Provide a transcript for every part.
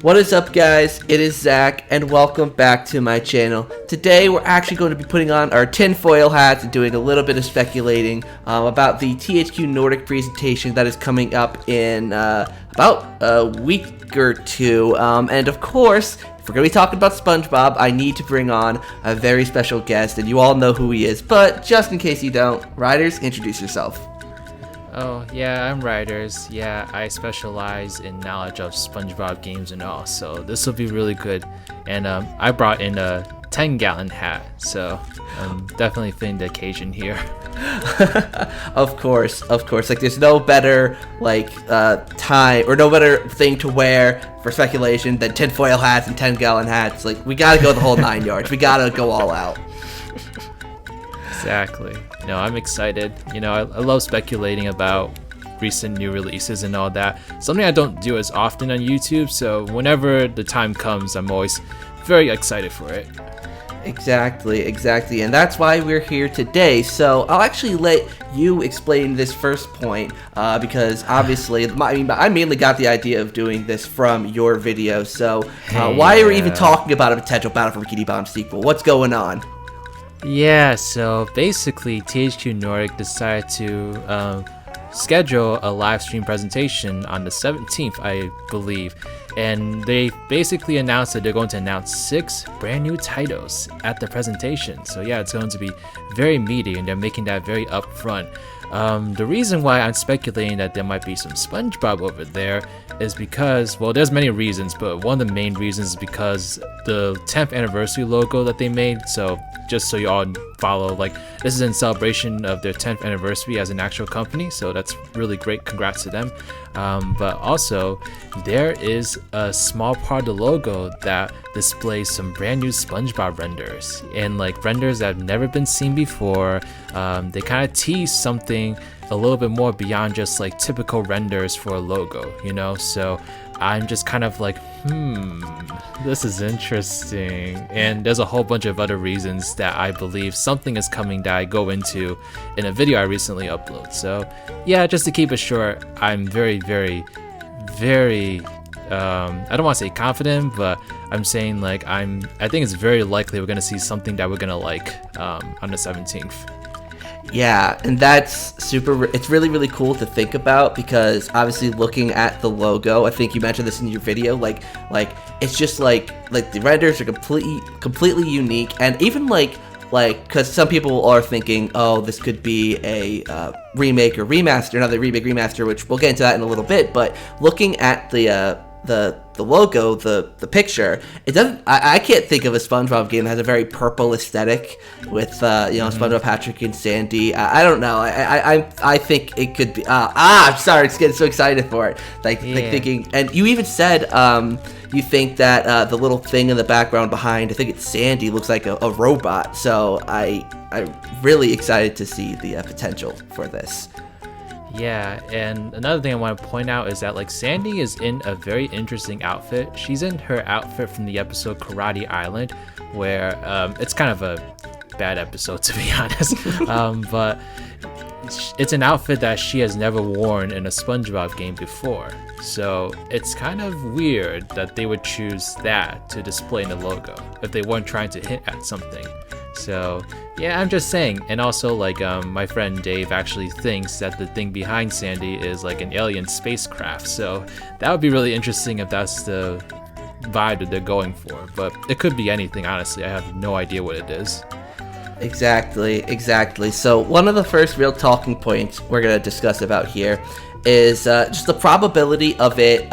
What is up, guys? It is Zach, and welcome back to my channel. Today we're actually going to be putting on our tinfoil hats and doing a little bit of speculating about the THQ Nordic presentation that is coming up in about a week or two. And of course, if we're going to be talking about Spongebob, I need to bring on a very special guest, and you all know who he is. But just in case you don't, Riders, introduce yourself. Oh, yeah, I'm Riders. Yeah, I specialize in knowledge of SpongeBob games and all, so this will be really good. And I brought in a 10-gallon hat, so I'm definitely fitting the occasion here. Of course. Like, there's no better, time, or no better thing to wear for speculation than tinfoil hats and 10-gallon hats. Like, we gotta go the whole 9 yards. We gotta go all out. Exactly. I'm excited. I love speculating about recent new releases and all that. Something I don't do as often on YouTube, so whenever the time comes, I'm always very excited for it. Exactly, and that's why we're here today. So I'll actually let you explain this first point, because obviously, I mainly got the idea of doing this from your video. So why are we even talking about a potential Battle for Bikini Bottom sequel? What's going on? Yeah, so basically THQ Nordic decided to schedule a live stream presentation on the 17th, I believe, and they basically announced that they're going to announce 6 brand new titles at the presentation. So yeah, it's going to be very meaty, and they're making that very upfront. The reason why I'm speculating that there might be some SpongeBob over there is because, well, there's many reasons, but one of the main reasons is because the 10th anniversary logo that they made. So just so you all follow, this is in celebration of their 10th anniversary as an actual company, so that's really great. Congrats to them. But also, there is a small part of the logo that displays some brand new SpongeBob renders, and renders that have never been seen before. They kind of tease something a little bit more beyond just typical renders for a logo, so I'm just kind of this is interesting. And there's a whole bunch of other reasons that I believe something is coming that I go into in a video I recently uploaded. So yeah, just to keep it short, I'm very, very, very I don't want to say confident, but I'm saying I think it's very likely we're gonna see something that we're gonna like on the 17th. Yeah, and that's it's really, really cool to think about, because obviously looking at the logo, I think you mentioned this in your video, it's just the renders are completely unique, and even because some people are thinking, oh, this could be a remake or remaster, another remake remaster, which we'll get into that in a little bit. But looking at the logo, the picture, it doesn't. I can't think of a SpongeBob game that has a very purple aesthetic with SpongeBob, Patrick, and Sandy. I don't know. I think it could be. I'm sorry, it's getting so excited for it. Thinking, and you even said you think that the little thing in the background behind, I think it's Sandy, looks like a robot. So I'm really excited to see the potential for this. Yeah, and another thing I want to point out is that Sandy is in a very interesting outfit. She's in her outfit from the episode Karate Island, where it's kind of a bad episode, to be honest, but it's an outfit that she has never worn in a SpongeBob game before. So it's kind of weird that they would choose that to display in the logo if they weren't trying to hint at something. So yeah, I'm just saying. And also my friend Dave actually thinks that the thing behind Sandy is an alien spacecraft, so that would be really interesting if that's the vibe that they're going for. But it could be anything, honestly. I have no idea what it is. Exactly. So one of the first real talking points we're going to discuss about here is just the probability of it,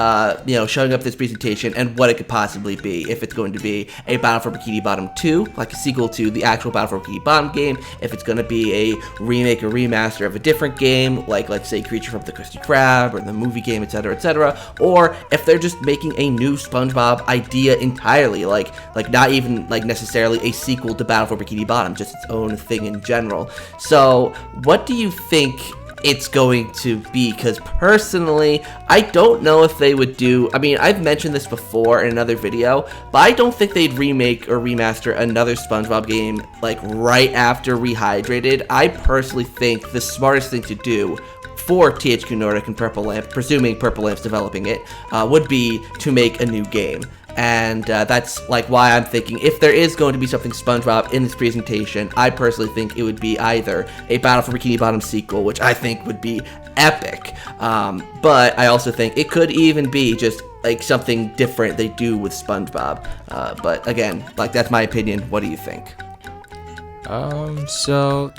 showing up this presentation and what it could possibly be. If it's going to be a Battle for Bikini Bottom 2, like a sequel to the actual Battle for Bikini Bottom game, if it's going to be a remake or remaster of a different game, like let's say Creature from the Krusty Krab or the movie game, etc., or if they're just making a new SpongeBob idea entirely, like not even necessarily a sequel to Battle for Bikini Bottom, just its own thing in general. So what do you think it's going to be? Because personally, I don't know if they would do, I've mentioned this before in another video, but I don't think they'd remake or remaster another SpongeBob game right after Rehydrated. I personally think the smartest thing to do for THQ Nordic and Purple Lamp, presuming Purple Lamp's developing it, would be to make a new game. And that's like why I'm thinking if there is going to be something SpongeBob in this presentation, I personally think it would be either a Battle for Bikini Bottom sequel, which I think would be epic, but I also think it could even be just like something different they do with SpongeBob. But again, like that's my opinion. What do you think? So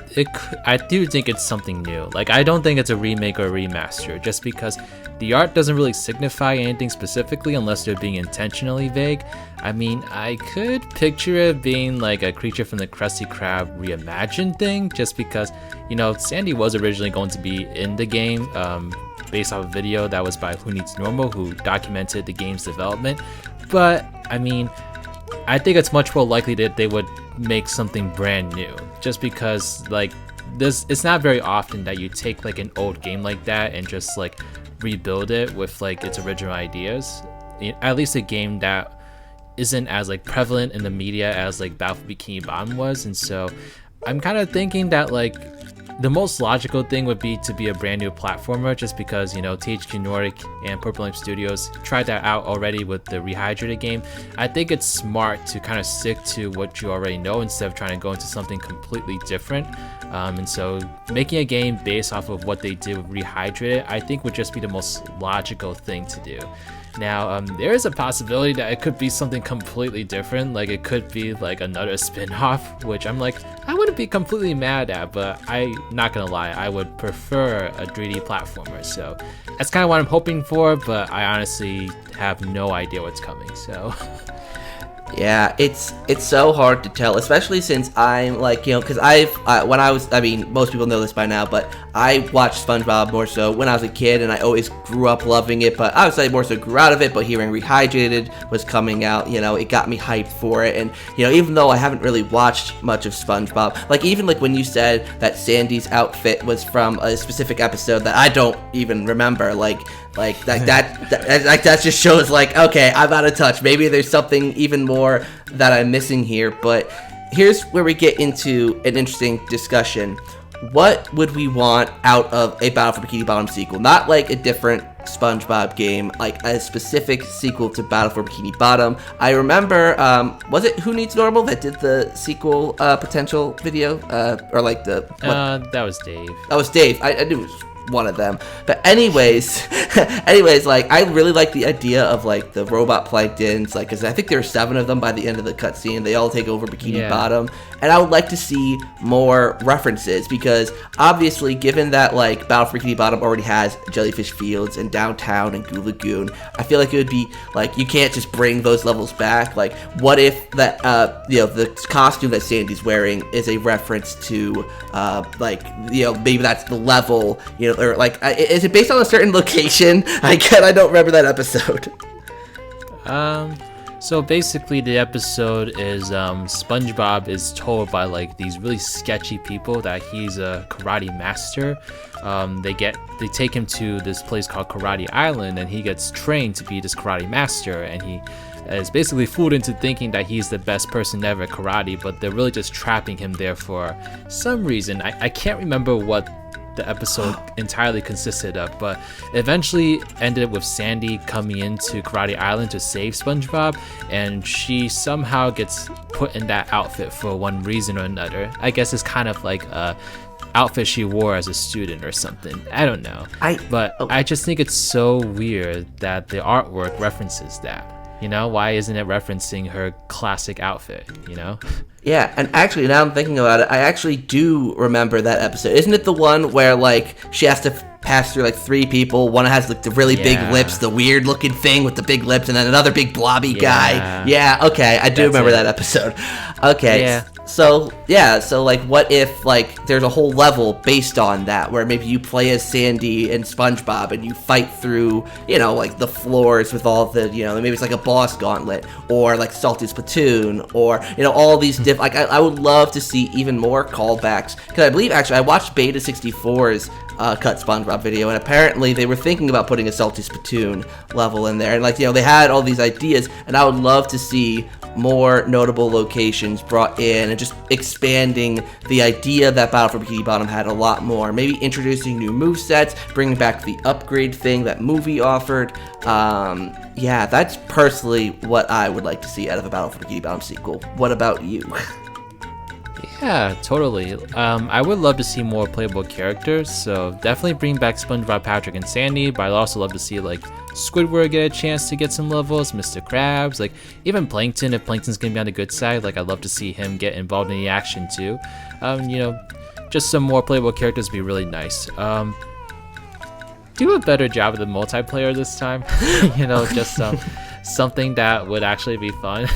I do think it's something new. Like, I don't think it's a remake or a remaster, just because the art doesn't really signify anything specifically unless they're being intentionally vague. I mean, I could picture it being like a Creature from the Krusty Krab reimagined thing, just because, you know, Sandy was originally going to be in the game, based off a video that was by Who Needs Normal, who documented the game's development. But, I mean, I think it's much more likely that they would make something brand new, just because like this, it's not very often that you take like an old game like that and just like rebuild it with like its original ideas. At least a game that isn't as like prevalent in the media as like Battle for Bikini Bottom was. And so I'm kind of thinking that like the most logical thing would be to be a brand new platformer, just because, you know, THQ Nordic and Purple Lamp Studios tried that out already with the Rehydrated game. I think it's smart to kind of stick to what you already know instead of trying to go into something completely different. And so making a game based off of what they did with Rehydrated, I think would just be the most logical thing to do. Now, there is a possibility that it could be something completely different, like it could be like another spin-off, which I'm like, I wouldn't be completely mad at, but I'm not gonna lie, I would prefer a 3D platformer, so that's kind of what I'm hoping for, but I honestly have no idea what's coming, so... Yeah, it's so hard to tell, especially since I'm like, you know, because I mean, most people know this by now, but I watched SpongeBob more so when I was a kid, and I always grew up loving it, but obviously I more so grew out of it, but hearing Rehydrated was coming out, you know, it got me hyped for it, and, you know, even though I haven't really watched much of SpongeBob, like, even, like, when you said that Sandy's outfit was from a specific episode that I don't even remember, that just shows like, okay, I'm out of touch. Maybe there's something even more that I'm missing here. But here's where we get into an interesting discussion. What would we want out of a Battle for Bikini Bottom sequel? Not like a different SpongeBob game, like a specific sequel to Battle for Bikini Bottom. I remember, was it Who Needs Normal that did the sequel potential video? Or like the... What? That was Dave. That was Dave. I knew it was one of them. But anyways, like, I really like the idea of like the robot planktons, like, because I think there are 7 of them by the end of the cutscene. They all take over Bikini Bottom, and I would like to see more references, because obviously, given that like Battle for Bikini Bottom already has Jellyfish Fields and Downtown and Goo Lagoon, I feel like it would be like, you can't just bring those levels back. Like, what if that you know, the costume that Sandy's wearing is a reference to like, you know, maybe that's the level, you know, or like, is it based on a certain location? I don't remember that episode. So basically the episode is SpongeBob is told by like these really sketchy people that he's a karate master. They take him to this place called Karate Island, and he gets trained to be this karate master, and he is basically fooled into thinking that he's the best person ever at karate, but they're really just trapping him there for some reason. I can't remember what the episode entirely consisted of, but eventually ended with Sandy coming into Karate Island to save SpongeBob, and she somehow gets put in that outfit for one reason or another. I guess it's kind of like a outfit she wore as a student or something. I don't know. I just think it's so weird that the artwork references that. You know, why isn't it referencing her classic outfit, you know? Yeah, and actually, now I'm thinking about it, I actually do remember that episode. Isn't it the one where, like, she has to pass through, like, 3 people? One has, like, the really big lips, the weird-looking thing with the big lips, and then another big blobby guy. Yeah, okay, I do remember that episode. Okay, yeah. So like, what if, like, there's a whole level based on that, where maybe you play as Sandy and SpongeBob, and you fight through, you know, like, the floors with all the, you know, maybe it's like a boss gauntlet, or, like, Salty's Platoon, or, you know, all these like, I would love to see even more callbacks, because I believe, actually, I watched Beta 64's cut SpongeBob video, and apparently they were thinking about putting a Salty Spittoon level in there, and, like, you know, they had all these ideas, and I would love to see more notable locations brought in, and just expanding the idea that Battle for Bikini Bottom had a lot more. Maybe introducing new movesets, bringing back the upgrade thing that movie offered. Yeah, that's personally what I would like to see out of a Battle for Bikini Bottom sequel. What about you? Yeah, totally. I would love to see more playable characters, so definitely bring back SpongeBob, Patrick, and Sandy, but I'd also love to see like Squidward get a chance to get some levels, Mr. Krabs, like even Plankton, if Plankton's gonna be on the good side, like I'd love to see him get involved in the action too. Just some more playable characters would be really nice. Do a better job of the multiplayer this time. Just something that would actually be fun.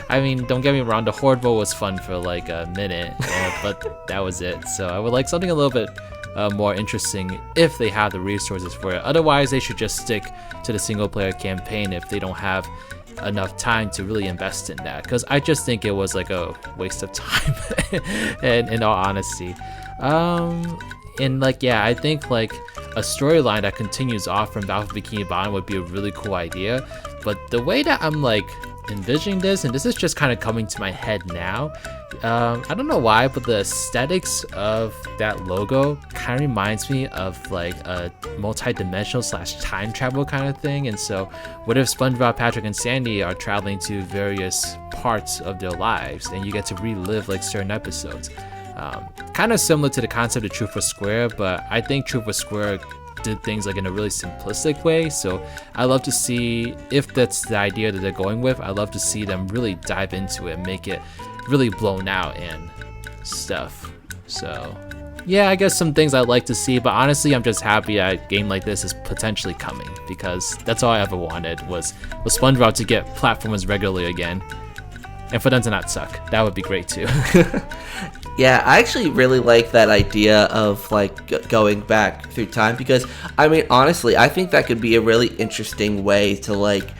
I mean, don't get me wrong, the Horde Bowl was fun for like a minute, but that was it. So I would like something a little bit more interesting if they have the resources for it. Otherwise, they should just stick to the single player campaign if they don't have enough time to really invest in that, because I just think it was like a waste of time and in all honesty. I think like a storyline that continues off from Battle for Bikini Bottom would be a really cool idea, but the way that I'm like envisioning this, and this is just kind of coming to my head now, I don't know why, but the aesthetics of that logo kind of reminds me of like a multi-dimensional / time travel kind of thing. And so what if SpongeBob, Patrick, and Sandy are traveling to various parts of their lives and you get to relive like certain episodes? Kind of similar to the concept of Truth or Square, but I think Truth or Square did things like in a really simplistic way. So I love to see, if that's the idea that they're going with, I love to see them really dive into it and make it really blown out and stuff. So yeah, I guess some things I'd like to see, but honestly I'm just happy that a game like this is potentially coming, because that's all I ever wanted was SpongeBob to get platformers regularly again, and for them to not suck. That would be great too. Yeah, I actually really like that idea of like going back through time, because I mean, honestly, I think that could be a really interesting way to like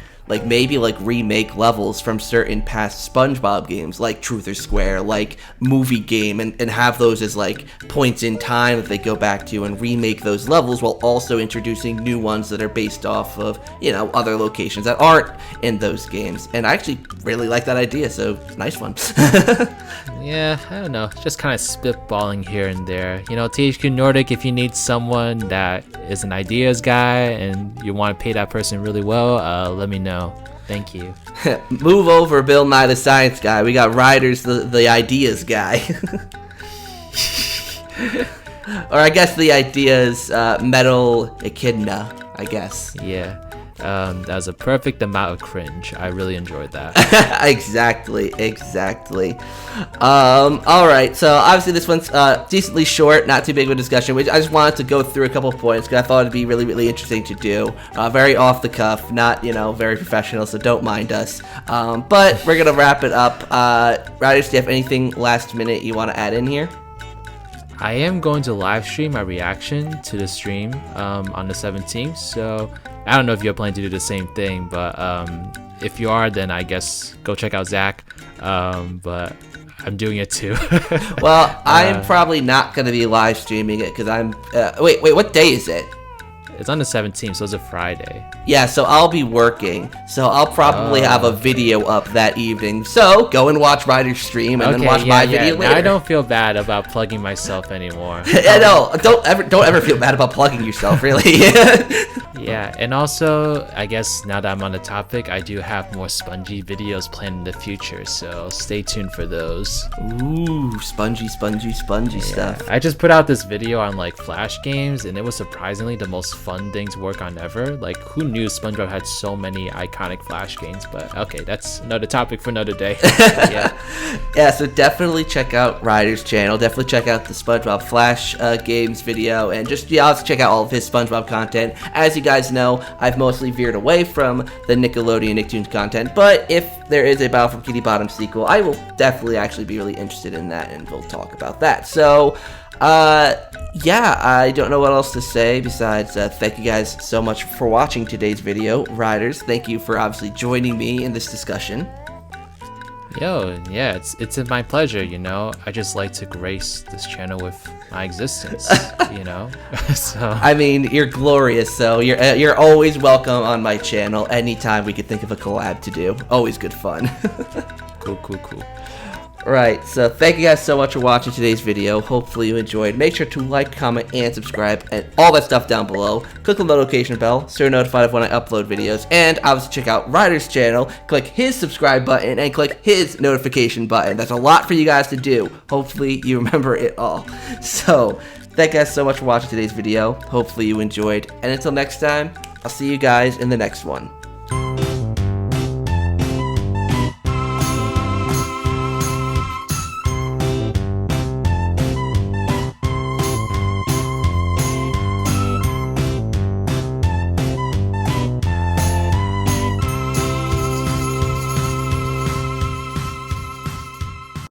maybe like remake levels from certain past SpongeBob games, like Truth or Square, like Movie Game, and have those as like points in time that they go back to and remake those levels, while also introducing new ones that are based off of, other locations that aren't in those games. And I actually really like that idea, so nice one. Yeah, I don't know, just kind of spitballing here and there. THQ Nordic, if you need someone that is an ideas guy and you want to pay that person really well, let me know. Thank you. Move over, Bill Nye the Science Guy. We got Riders the ideas guy. Or I guess the ideas Metal Echidna, I guess. Yeah. That was a perfect amount of cringe. I really enjoyed that. Exactly. Alright, so obviously this one's decently short, not too big of a discussion, which I just wanted to go through a couple points because I thought it'd be really, really interesting to do. Very off the cuff, not, very professional, so don't mind us. But we're gonna wrap it up. Riders, do you have anything last minute you want to add in here? I am going to live stream my reaction to the stream on the 17th, so I don't know if you're planning to do the same thing, but if you are, then I guess go check out Zach, but I'm doing it too. Well, I'm probably not going to be live streaming it because I'm... wait, what day is it? It's on the 17th, so it's a Friday. Yeah, so I'll be working, so I'll probably have a video up that evening. So go and watch Ryder's stream and then watch my video later. Now I don't feel bad about plugging myself anymore. No, don't ever feel bad about plugging yourself, really. Yeah, and also, I guess now that I'm on the topic, I do have more Spongy videos planned in the future, so stay tuned for those. Ooh, spongy stuff. I just put out this video on like Flash games, and it was surprisingly the most fun thing to work on ever. Like, who knew SpongeBob had so many iconic Flash games? But okay, that's another topic for another day. Yeah, so definitely check out Ryder's channel. Definitely check out the SpongeBob Flash games video, and just also check out all of his SpongeBob content. As you guys know, I've mostly veered away from the Nickelodeon Nicktoons content, but if there is a Battle for Bikini Bottom sequel, I will definitely actually be really interested in that, and we'll talk about that. So yeah, I don't know what else to say besides thank you guys so much for watching today's video. Riders, thank you for obviously joining me in this discussion. Yo, yeah, it's my pleasure, you know. I just like to grace this channel with my existence, you know. So I mean, you're glorious, so you're always welcome on my channel anytime we could think of a collab to do. Always good fun. cool. Right, so thank you guys so much for watching today's video. Hopefully you enjoyed. Make sure to like, comment, and subscribe, and all that stuff down below. Click the notification bell so you're notified of when I upload videos. And obviously check out Ryder's channel. Click his subscribe button and click his notification button. That's a lot for you guys to do. Hopefully you remember it all. So, thank you guys so much for watching today's video. Hopefully you enjoyed. And until next time, I'll see you guys in the next one.